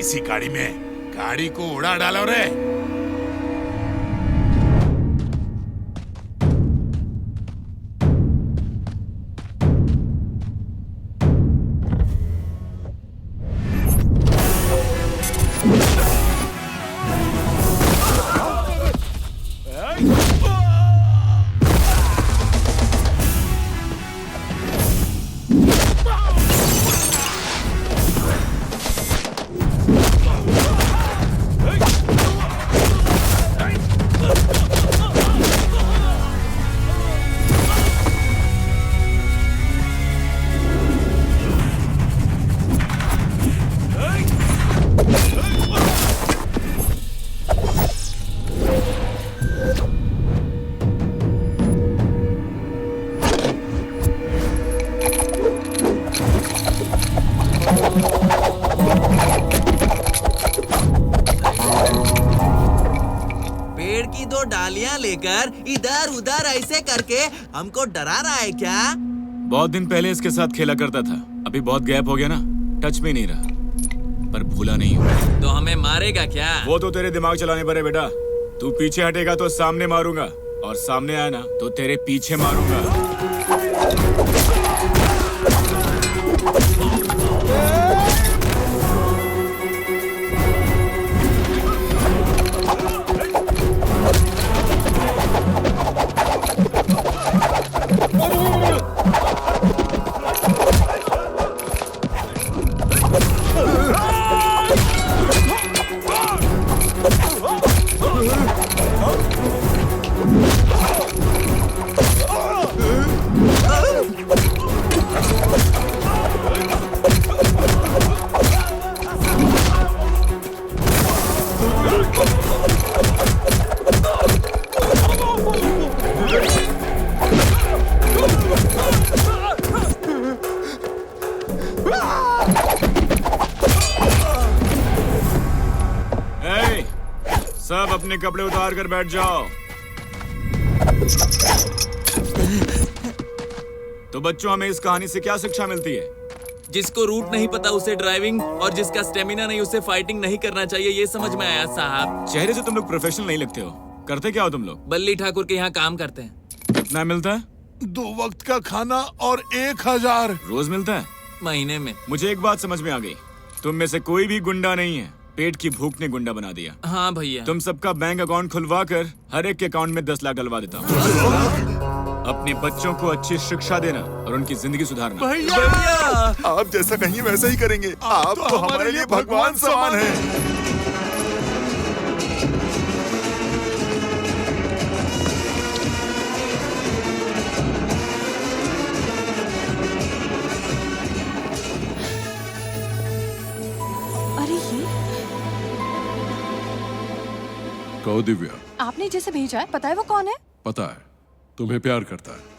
इसी गाड़ी में गाड़ी को उड़ा डालो रे। पेड़ की दो डालियां लेकर इधर उधर ऐसे करके हमको डरा रहा है क्या? बहुत दिन पहले इसके साथ खेला करता था, अभी बहुत गैप हो गया ना, टच में नहीं रहा, पर भूला नहीं हूँ। तो हमें मारेगा क्या? वो तो तेरे दिमाग चलाने पर है बेटा। तू पीछे हटेगा तो सामने मारूंगा, और सामने आया ना तो तेरे पीछे मारूंगा। सब अपने कपड़े उतार कर बैठ जाओ। तो बच्चों, हमें इस कहानी से क्या शिक्षा मिलती है? जिसको रूट नहीं पता उसे ड्राइविंग, और जिसका स्टेमिना नहीं उसे फाइटिंग नहीं करना चाहिए, ये समझ में आया साहब। चेहरे से तुम लोग प्रोफेशनल नहीं लगते हो। करते क्या हो तुम लोग? बल्ली ठाकुर के यहाँ काम करते हैं। कितना मिलता है? 2 वक्त का खाना और 1000 रोज मिलता है? महीने में। मुझे एक बात समझ में आ गई, तुम में से कोई भी गुंडा नहीं है, पेट की भूख ने गुंडा बना दिया। हाँ भैया। तुम सबका बैंक अकाउंट खुलवा कर हर एक के अकाउंट में 10 लाख डलवा देता हूँ। अपने बच्चों को अच्छी शिक्षा देना और उनकी जिंदगी सुधारना। भैया, आप जैसा कहीं वैसा ही करेंगे। आप तो हमारे लिए भगवान समान हैं। अरे ये कहो दिव्या, आपने जैसे भेजा है, पता है वो कौन है? पता है, तुम्हें प्यार करता है।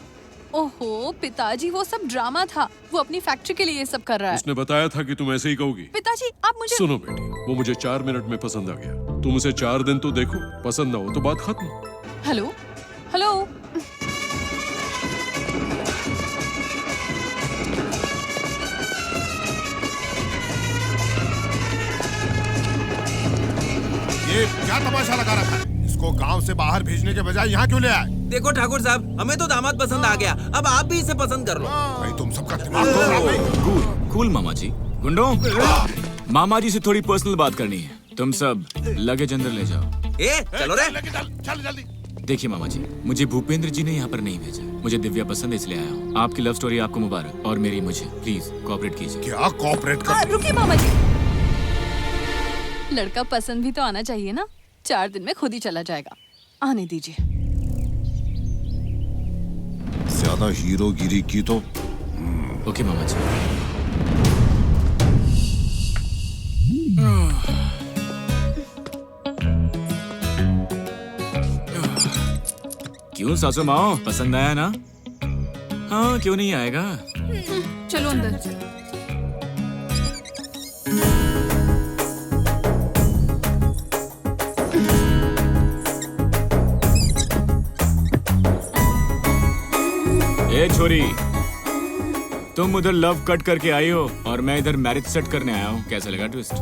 ओहो पिताजी, वो सब ड्रामा था। वो अपनी फैक्ट्री के लिए ये सब कर रहा है। उसने बताया था कि तुम ऐसे ही कहोगी। पिताजी आप मुझे सुनो बेटी, वो मुझे 4 मिनट में पसंद आ गया। तुम उसे 4 दिन तो देखो, पसंद ना हो तो बात खत्म। हेलो हेलो ये क्या तमाशा लगा रखा है? इसको गांव से बाहर भेजने के बजाय यहाँ क्यों ले आए? देखो ठाकुर साहब, हमें तो दामाद पसंद आ गया, अब आप भी इसे पसंद कर लो। भाई तुम सबका दिमाग तो खराब नहीं? कूल कूल मामा जी। गुंडों, मामा जी से थोड़ी पर्सनल बात करनी है। तुम सब लगेज अंदर ले जाओ। चलो रे। चल जल्दी। देखिए मामा जी, मुझे भूपेंद्र जी ने यहाँ पर नहीं भेजा। मुझे दिव्या पसंद है इसलिए आया हूँ। आपकी लव स्टोरी आपको मुबारक, और मेरी मुझे। प्लीज कोऑपरेट कीजिए। क्या कोऑपरेट कर? रुकिए मामा जी, लड़का पसंद भी तो आना चाहिए ना। 4 दिन में खुद ही चला जाएगा, आने दीजिए। ज्यादा हीरोगिरी की तो। ओके मामा जी। क्यों सासू माओ, पसंद आया ना? हाँ, क्यों नहीं आएगा? चलो अंदर। ए छोरी, तुम उधर लव कट करके आई हो और मैं इधर मैरिज सेट करने आया हूँ। कैसा लगा ट्विस्ट?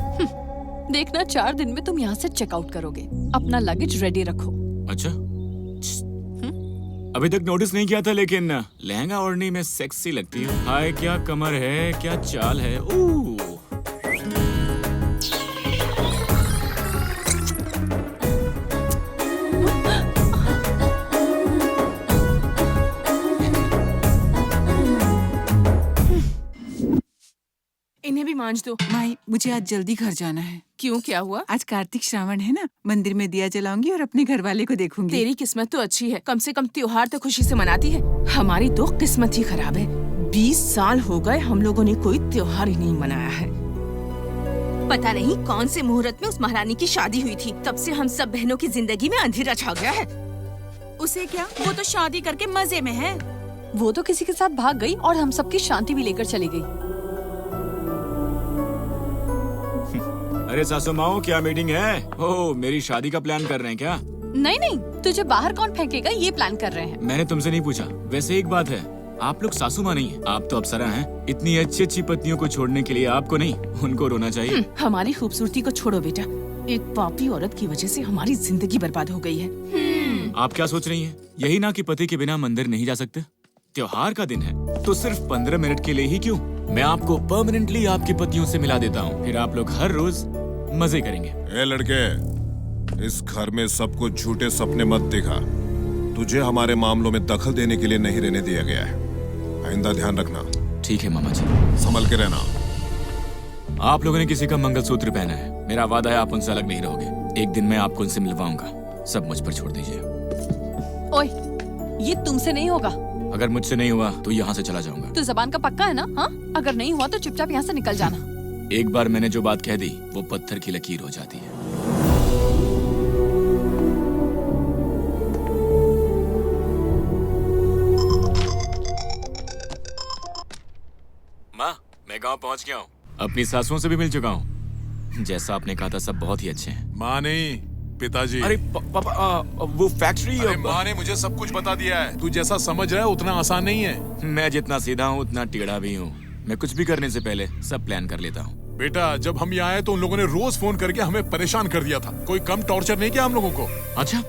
देखना 4 दिन में तुम यहाँ से चेकआउट करोगे। अपना लगेज रेडी रखो। अच्छा, अभी तक नोटिस नहीं किया था, लेकिन लहंगा ओढ़नी में सेक्सी लगती है। हाय, क्या कमर है, क्या चाल है। इन्हें भी मांझ दो। माई, मुझे आज जल्दी घर जाना है। क्यों, क्या हुआ? आज कार्तिक श्रावण है ना, मंदिर में दिया जलाऊंगी और अपने घर वाले को देखूंगी। तेरी किस्मत तो अच्छी है, कम से कम त्योहार तो खुशी से मनाती है। हमारी तो किस्मत ही खराब है। 20 साल हो गए हम लोगों ने कोई त्योहार ही नहीं मनाया है। पता नहीं कौन से मुहूर्त में उस महारानी की शादी हुई थी, तब से हम सब बहनों की जिंदगी में अंधेरा छा गया है। उसे क्या, वो तो शादी करके मजे में है। वो तो किसी के साथ भाग गई और हम सबकी शांति भी लेकर चली गई। अरे सासू माओ, क्या मीटिंग है? ओह, मेरी शादी का प्लान कर रहे हैं क्या? नहीं नहीं, तुझे बाहर कौन फेंकेगा ये प्लान कर रहे हैं। मैंने तुमसे नहीं पूछा। वैसे एक बात है, आप लोग सासू माँ नहीं है, आप तो अप्सरा हैं। इतनी अच्छी अच्छी पत्नियों को छोड़ने के लिए आपको नहीं, उनको रोना चाहिए। हमारी खूबसूरती को छोड़ो बेटा, एक पापी औरत की वजह से हमारी जिंदगी बर्बाद हो गई है। आप क्या सोच रही हैं? यही ना कि पति के बिना मंदिर नहीं जा सकते। त्योहार का दिन है तो सिर्फ 15 मिनट के लिए ही क्यों, मैं आपको परमानेंटली आपकी पतियों से मिला देता हूँ। फिर आप लोग हर रोज मजे करेंगे। ए लड़के, इस घर में सबको झूठे सपने मत दिखा। तुझे हमारे मामलों में दखल देने के लिए नहीं रहने दिया गया है। आइंदा ध्यान रखना। ठीक है मामा जी, संभल के रहना। आप लोगों ने किसी का मंगलसूत्र पहना है, मेरा वादा है आप उनसे अलग नहीं रहोगे। एक दिन मैं आपको उनसे मिलवाऊंगा, सब मुझ पर छोड़ दीजिए। ओए, ये तुमसे नहीं होगा। अगर मुझसे नहीं हुआ तो यहाँ से चला जाऊंगा। तो जबान का पक्का है ना? हाँ, अगर नहीं हुआ तो चुपचाप यहाँ से निकल जाना। एक बार मैंने जो बात कह दी वो पत्थर की लकीर हो जाती है। माँ, मैं गांव पहुंच गया हूँ। अपनी सासुओं से भी मिल चुका हूँ। जैसा आपने कहा था सब बहुत ही अच्छे हैं। माँ नहीं, पिताजी। अरे पापा, वो फैक्ट्री। अरे माँ ने मुझे सब कुछ बता दिया है। तू जैसा समझ रहा है उतना आसान नहीं है। मैं जितना सीधा हूँ उतना टेढ़ा भी हूँ। मैं कुछ भी करने से पहले सब प्लान कर लेता हूँ। बेटा, जब हम यहाँ आए तो उन लोगों ने रोज फोन करके हमें परेशान कर दिया था। कोई कम टॉर्चर नहीं किया हम लोगों को। अच्छा,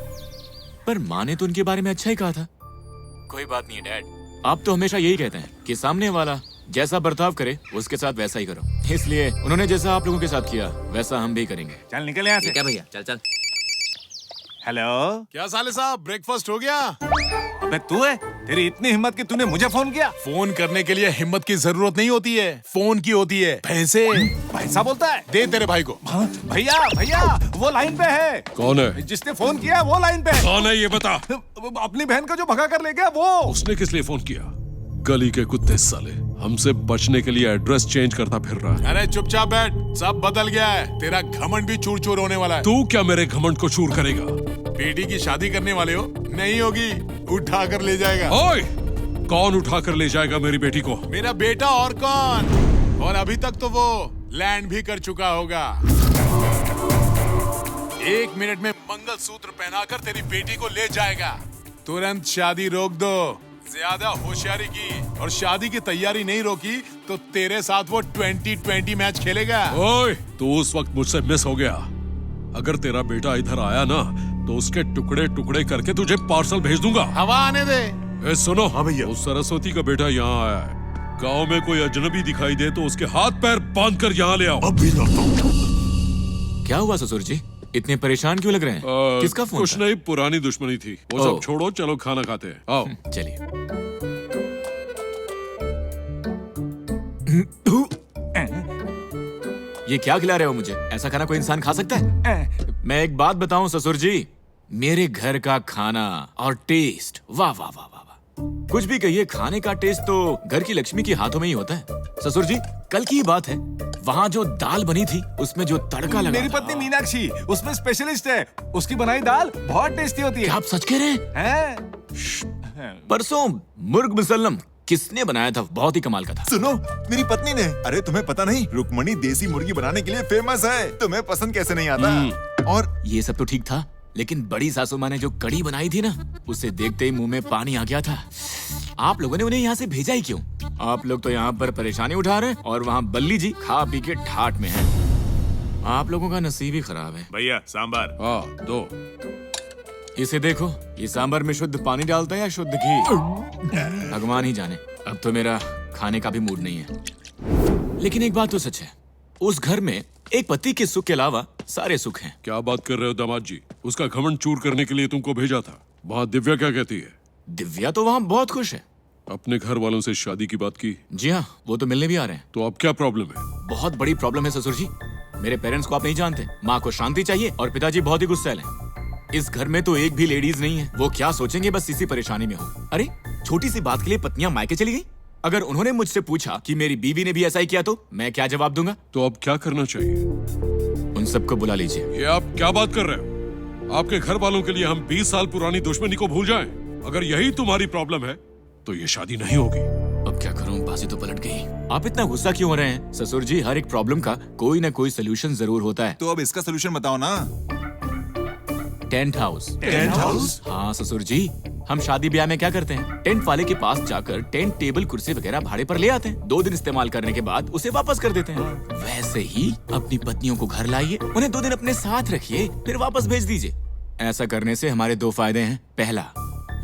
पर माँ ने तो उनके बारे में अच्छा ही कहा था। कोई बात नहीं डैड, आप तो हमेशा यही कहते हैं कि सामने वाला जैसा बर्ताव करे उसके साथ वैसा ही करो। इसलिए उन्होंने जैसा आप लोगों के साथ किया वैसा हम भी करेंगे। चल निकल यहाँ से। क्या भैया, चल चल। हेलो, क्या साले साहब, ब्रेकफास्ट हो गया? अबे तू है? तेरी इतनी हिम्मत कि तूने मुझे फोन किया? फोन करने के लिए हिम्मत की जरूरत नहीं होती है, फोन की होती है। पैसे पैसा बोलता है? दे तेरे भाई को। भैया भैया, वो लाइन पे है। कौन है? जिसने फोन किया वो लाइन पे है। कौन है ये बता। अपनी बहन को जो भगा कर ले गया वो। उसने किस लिए फोन किया? गली के कुत्ते साले, हमसे बचने के लिए एड्रेस चेंज करता फिर रहा है। अरे चुपचाप बैठ, सब बदल गया है। तेरा घमंड भी चूर चूर होने वाला है। तू क्या मेरे घमंड को चूर करेगा? बेटी की शादी करने वाले हो? नहीं होगी, उठा कर ले जाएगा। ओए, कौन उठा कर ले जाएगा मेरी बेटी को? मेरा बेटा और कौन? और अभी तक तो वो लैंड भी कर चुका होगा। 1 मिनट में मंगलसूत्र पहनाकर तेरी बेटी को ले जाएगा। तुरंत शादी रोक दो। ज्यादा होशियारी की और शादी की तैयारी नहीं रोकी तो तेरे साथ वो 2020 मैच खेलेगा। ओए, तू उस वक्त मुझसे मिस हो गया। अगर तेरा बेटा इधर आया ना तो उसके टुकड़े टुकड़े करके तुझे पार्सल भेज दूंगा। हवा आने दे। ए सुनो, हाँ भैया। उस सरस्वती का बेटा यहाँ आया है। गांव में कोई अजनबी दिखाई दे तो उसके हाथ पैर बांध कर यहाँ ले आओ। अभी लाता हूँ। क्या हुआ ससुर जी, इतने परेशान क्यों लग रहे हैं? किसका फोन कुछ था? नहीं, पुरानी दुश्मनी थी। वो सब छोड़ो, चलो खाना खाते हैं। आओ। चलिए। ये क्या खिला रहे हो मुझे? ऐसा खाना कोई इंसान खा सकता है? मैं एक बात बताऊं ससुर जी, मेरे घर का खाना और टेस्ट, वाह वाह वाह वाह वाह। कुछ भी कहिए, खाने का टेस्ट तो घर की लक्ष्मी के हाथों में ही होता है। ससुर जी, कल की ही बात है, वहाँ जो दाल बनी थी उसमें जो तड़का लगा मेरी था। पत्नी मीनाक्षी उसमें स्पेशलिस्ट है। उसकी बनाई दाल बहुत टेस्टी होती क्या है। आप सच कह रहे हैं? परसों मुर्ग मुसल्लम किसने बनाया था? बहुत ही कमाल का था। सुनो, मेरी पत्नी ने। अरे तुम्हें पता नहीं, रुक्मणी देसी मुर्गी बनाने के लिए फेमस है। तुम्हें पसंद कैसे नहीं आता? और ये सब तो ठीक था, लेकिन बड़ी सासू माँ ने जो कढ़ी बनाई थी ना, उसे देखते ही मुंह में पानी आ गया था। आप लोगों ने उन्हें यहाँ से भेजा ही क्यों? आप लोग तो यहाँ पर परेशानी उठा रहे हैं और वहाँ बल्ली जी खा पी के ठाट में हैं। आप लोगों का नसीब ही खराब है। भैया सांबर। हाँ दो। इसे देखो, ये सांबर में शुद्ध पानी डालता है या शुद्ध घी, भगवान ही जाने। अब तो मेरा खाने का भी मूड नहीं है। लेकिन एक बात तो सच है, उस घर में एक पति के सुख के अलावा सारे सुख हैं। क्या बात कर रहे हो दामाद जी? उसका घमंड चूर करने के लिए तुमको भेजा था। वहाँ दिव्या क्या कहती है? दिव्या तो वहाँ बहुत खुश है। अपने घर वालों से शादी की बात की? जी हाँ, वो तो मिलने भी आ रहे हैं। तो अब क्या प्रॉब्लम है? बहुत बड़ी प्रॉब्लम है ससुर जी। मेरे पेरेंट्स को आप नहीं जानते। माँ को शांति चाहिए और पिताजी बहुत ही गुस्सैल हैं। इस घर में तो एक भी लेडीज नहीं है। वो क्या सोचेंगे बस इसी परेशानी में हो। अरे छोटी सी बात के लिए पत्नियां मायके चली गई। अगर उन्होंने मुझसे पूछा कि मेरी बीवी ने भी ऐसा ही किया तो मैं क्या जवाब दूंगा? तो अब क्या करना चाहिए? उन सबको बुला लीजिए। ये आप क्या बात कर रहे हो? आपके घर वालों के लिए हम 20 साल पुरानी दुश्मनी को भूल जाएं? अगर यही तुम्हारी प्रॉब्लम है तो ये शादी नहीं होगी। अब क्या करूं, बाजी तो पलट गई। आप इतना गुस्सा क्यों हो रहे हैं ससुर जी? हर एक प्रॉब्लम का कोई ना कोई सोल्यूशन जरूर होता है। तो अब इसका सोल्यूशन बताओ ना। Tent house. Tent house? हाँ ससुर जी, हम शादी ब्याह में क्या करते हैं, टेंट वाले के पास जाकर टेंट टेबल कुर्सी वगैरह भाड़े पर ले आते हैं। 2 दिन इस्तेमाल करने के बाद उसे वापस कर देते हैं। वैसे ही अपनी पत्नियों को घर लाइए, उन्हें 2 दिन अपने साथ रखिए, फिर वापस भेज दीजिए। ऐसा करने से हमारे 2 फायदे हैं। पहला,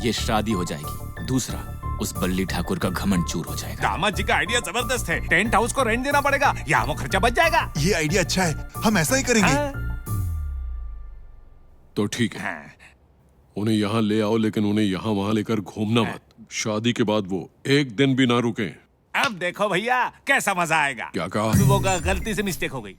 ये शादी हो जाएगी। दूसरा, उस बल्ली ठाकुर का घमंड चूर हो जाएगा। दामाद जी का आइडिया जबरदस्त है। टेंट हाउस को रेंट देना पड़ेगा, यहाँ वो खर्चा बच जाएगा। ये आइडिया अच्छा है, हम ऐसा ही करेंगे। तो ठीक है, उन्हें यहाँ ले आओ, लेकिन उन्हें यहाँ वहाँ लेकर घूमना मत। शादी के बाद वो एक दिन भी ना रुके। अब देखो भैया कैसा मजा आएगा। क्या कहा? वो गलती से मिस्टेक हो गई।